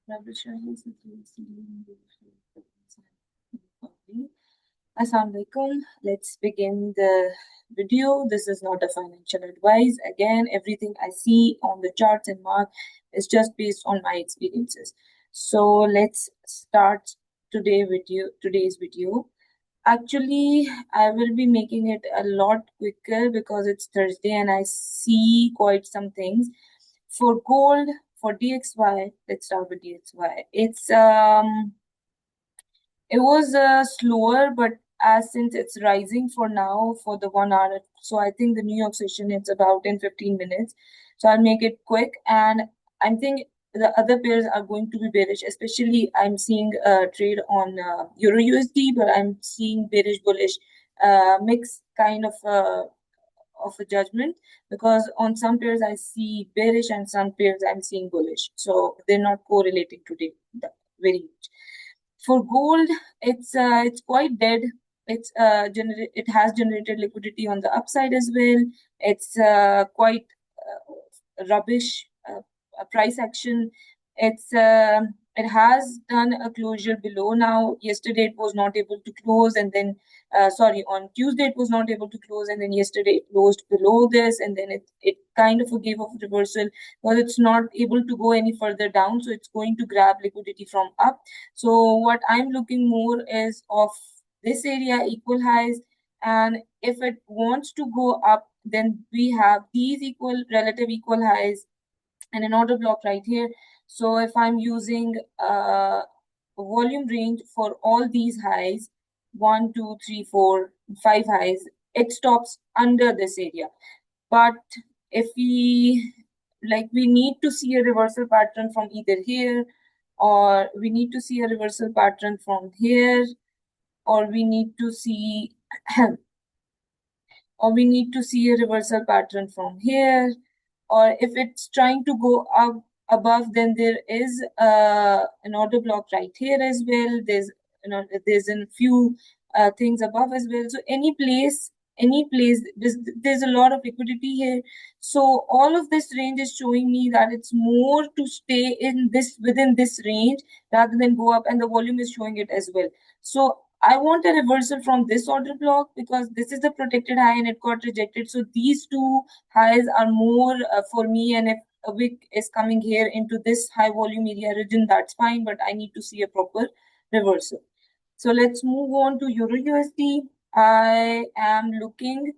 Assalamu alaikum. Let's begin the video. This is not a financial advice. Again, everything I see on the charts and mark is just based on my experiences. So let's start today's video. Actually, I will be making it a lot quicker because it's Thursday and I see quite some things. For gold, for DXY, let's start with DXY. It was slower, but as since it's rising for now for the 1 hour, so I think the New York session it's about 10-15 minutes. So I'll make it quick, and I'm thinking the other pairs are going to be bearish. Especially, I'm seeing a trade on Euro USD, but I'm seeing bearish bullish mix kind of a judgment because on some pairs I see bearish and some pairs I'm seeing bullish. So they're not correlating today very much. For gold, it's quite dead. It has generated liquidity on the upside as well. It's quite rubbish price action. It has done a closure below now. Yesterday it was not able to close, and then sorry, on Tuesday it was not able to close, and then yesterday it closed below this, and then it kind of gave a reversal because it's not able to go any further down, so it's going to grab liquidity from up. So what I'm looking more is of this area equal highs, and if it wants to go up, then we have these relative equal highs and an order block right here. So if I'm using a volume range for all these highs, 1, 2, 3, 4, 5 highs, it stops under this area. But if we need to see a reversal pattern from either here, or we need to see a reversal pattern from here, or we need to see or we need to see a reversal pattern from here, or if it's trying to go up above, then there is an order block right here as well. There's a few things above as well. So any place, there's a lot of liquidity here. So all of this range is showing me that it's more to stay within this range rather than go up, and the volume is showing it as well. So I want a reversal from this order block because this is the protected high and it got rejected. So these two highs are more for me, and if a wick is coming here into this high volume area region, that's fine, but I need to see a proper reversal. So let's move on to Euro USD. I am looking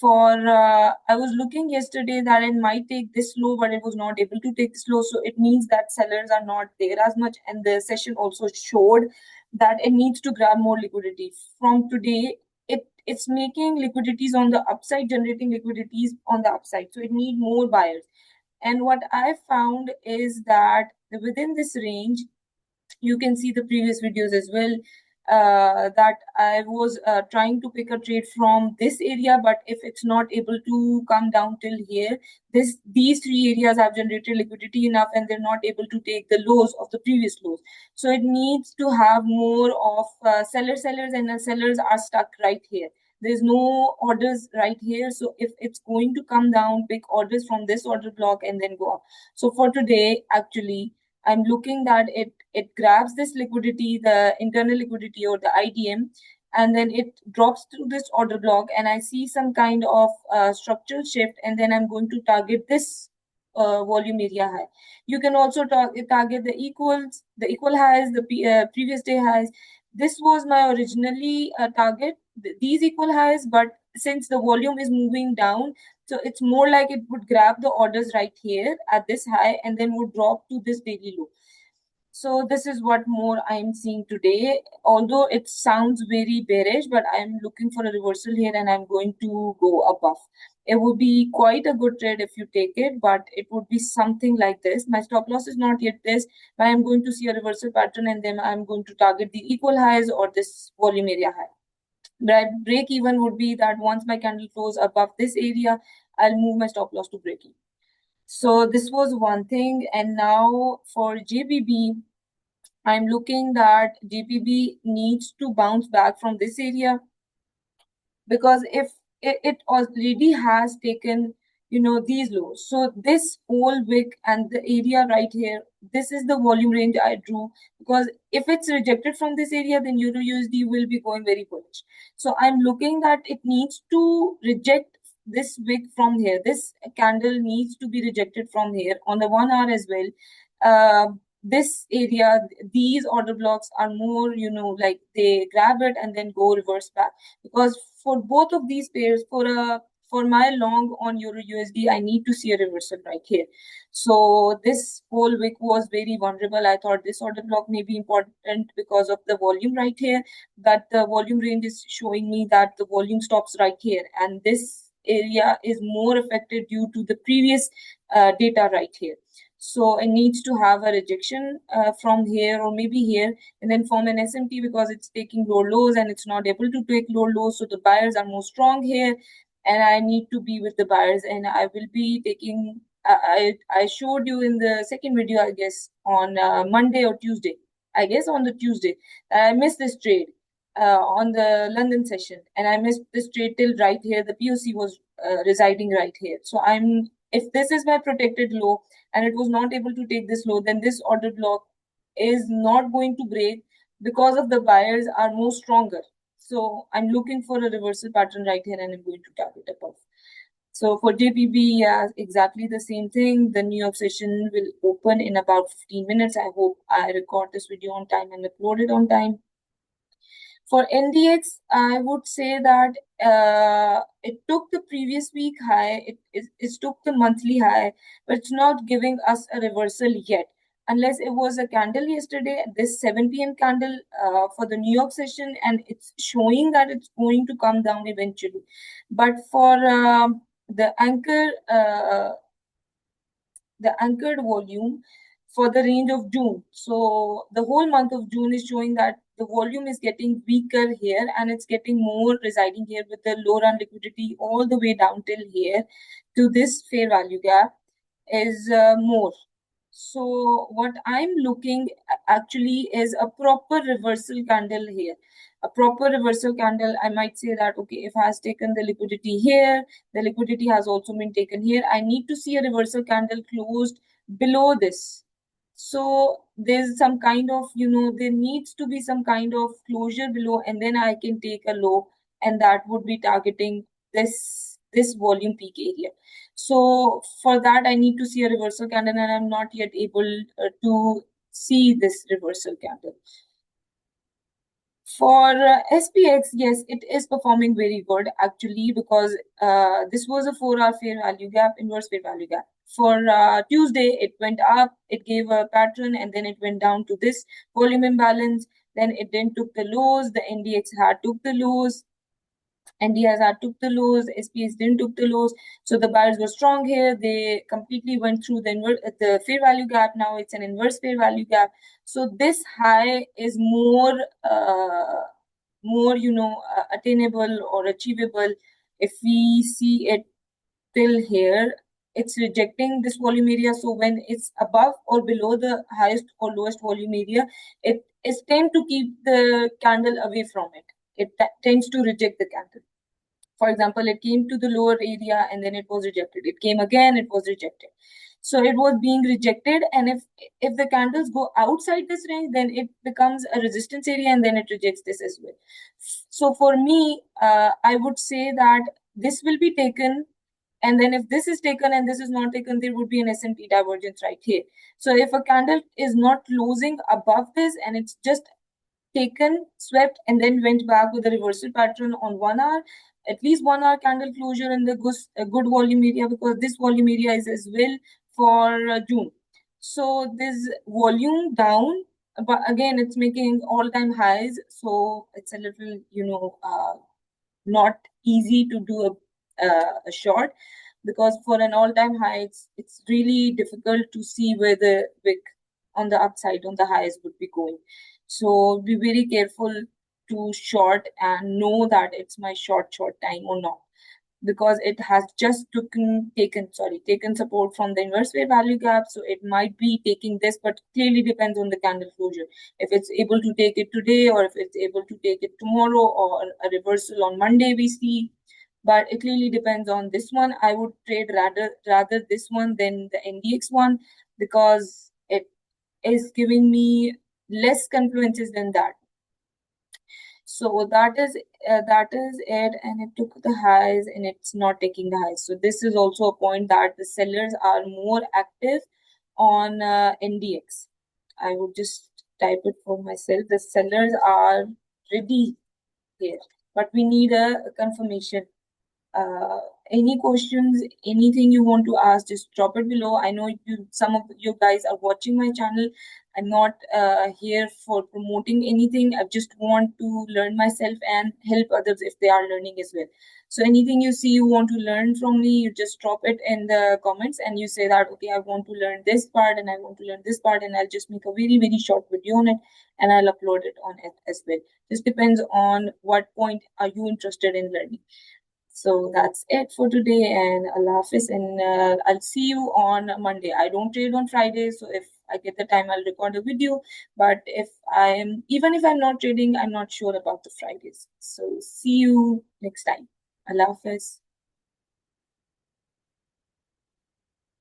I was looking yesterday that it might take this low, but it was not able to take this low. So it means that sellers are not there as much. And the session also showed that it needs to grab more liquidity. From today, it's making liquidities on the upside, generating liquidities on the upside. So it need more buyers. And what I found is that within this range, you can see the previous videos as well, that I was trying to pick a trade from this area, but if it's not able to come down till here, these three areas have generated liquidity enough and they're not able to take the lows of the previous lows. So it needs to have more of sellers, and the sellers are stuck right here. There's no orders right here. So if it's going to come down, pick orders from this order block and then go up. So for today, actually, I'm looking that it grabs this liquidity, the internal liquidity or the IDM, and then it drops through this order block, and I see some kind of structural shift, and then I'm going to target this volume area high. You can also target the equal highs, the previous day highs. This was my originally target, these equal highs, but since the volume is moving down, so it's more like it would grab the orders right here at this high and then would drop to this daily low. So this is what more I'm seeing today. Although it sounds very bearish, but I'm looking for a reversal here and I'm going to go above. It would be quite a good trade if you take it, but it would be something like this. My stop loss is not yet this, but I'm going to see a reversal pattern and then I'm going to target the equal highs or this volume area high. Break even would be that once my candle close above this area, I'll move my stop loss to break even. So this was one thing. And now for JBB, I'm looking that JBB needs to bounce back from this area, because if it already has taken these lows. So this whole wick and the area right here, this is the volume range I drew, because if it's rejected from this area, then Euro USD will be going very bullish. So I'm looking that it needs to reject this wick from here. This candle needs to be rejected from here on the 1 hour as well. This area, these order blocks are more, like they grab it and then go reverse back. Because for both of these pairs, for my long on Euro USD, I need to see a reversal right here. So this whole wick was very vulnerable. I thought this order block may be important because of the volume right here, but the volume range is showing me that the volume stops right here, and this area is more affected due to the previous data right here. So it needs to have a rejection from here or maybe here, and then form an SMT because it's taking lower lows and it's not able to take lower lows. So the buyers are more strong here, and I need to be with the buyers. And I will be taking. I showed you in the second video, I guess, on Monday or Tuesday. I guess on the Tuesday, I missed this trade on the London session, and I missed this trade till right here. The POC was residing right here. So if this is my protected low and it was not able to take this low, then this order block is not going to break because of the buyers are more stronger. So I'm looking for a reversal pattern right here, and I'm going to target above. So for JPB, yeah, exactly the same thing. The New York session will open in about 15 minutes. I hope I record this video on time and upload it on time. For NDX, I would say that it took the previous week high, it took the monthly high, but it's not giving us a reversal yet. Unless it was a candle yesterday, this 7 p.m. candle for the New York session, and it's showing that it's going to come down eventually. But for the anchored volume for the range of June. So the whole month of June is showing that the volume is getting weaker here, and it's getting more residing here with the low run liquidity all the way down till here to this fair value gap is more. So what I'm looking actually is a proper reversal candle here. A proper reversal candle, I might say that, okay, if has taken the liquidity here, the liquidity has also been taken here. I need to see a reversal candle closed below this. So there's some kind of, there needs to be some kind of closure below, and then I can take a low, and that would be targeting this volume peak area. So for that, I need to see a reversal candle, and I'm not yet able to see this reversal candle. For SPX, yes, it is performing very good actually, because this was a 4-hour fair value gap, inverse fair value gap. For Tuesday, it went up, it gave a pattern, and then it went down to this volume imbalance. Then it then took the lows, the NDX had took the lows, NDSR took the lows, SPX didn't took the lows. So the buyers were strong here. They completely went through the fair value gap. Now it's an inverse fair value gap. So this high is more, attainable or achievable if we see it till here. It's rejecting this volume area. So when it's above or below the highest or lowest volume area, it is tend to keep the candle away from it. It tends to reject the candle. For example, it came to the lower area and then it was rejected. It came again, it was rejected. So it was being rejected, and if the candles go outside this range, then it becomes a resistance area, and then it rejects this as well. So for me, I would say that this will be taken, and then if this is taken and this is not taken, there would be an SMT divergence right here. So if a candle is not closing above this and it's just taken, swept, and then went back with a reversal pattern on 1 hour, at least 1 hour candle closure in the good volume area, because this volume area is as well for June. So this volume down, but again, it's making all-time highs. So it's a little, not easy to do a short, because for an all-time high, it's really difficult to see where the wick on the upside, on the highs would be going. So be very careful to short and know that it's my short time or not, because it has just taken support from the inverse fair value gap. So it might be taking this, but clearly depends on the candle closure. If it's able to take it today, or if it's able to take it tomorrow, or a reversal on Monday we see. but it really depends on this one. I would trade rather this one than the NDX one, because it is giving me less confluences than that. So that is it, and it took the highs and it's not taking the highs. So this is also a point that the sellers are more active on NDX. I would just type it for myself. The sellers are ready here, but we need a confirmation. uh, any questions, anything you want to ask, just drop it below. I know some of you guys are watching my channel. I'm not here for promoting anything. I just want to learn myself and help others if they are learning as well. So anything you see you want to learn from me, you just drop it in the comments and you say that, okay, I want to learn this part and I want to learn this part, and I'll just make a very, very short video on it and I'll upload it on it as well. Just depends on what point are you interested in learning. So that's it for today, and Allah Hafiz, and I'll see you on Monday. I don't trade on Friday, so if I get the time, I'll record a video. But even if I'm not trading, I'm not sure about the Fridays. So see you next time. Allah Hafiz.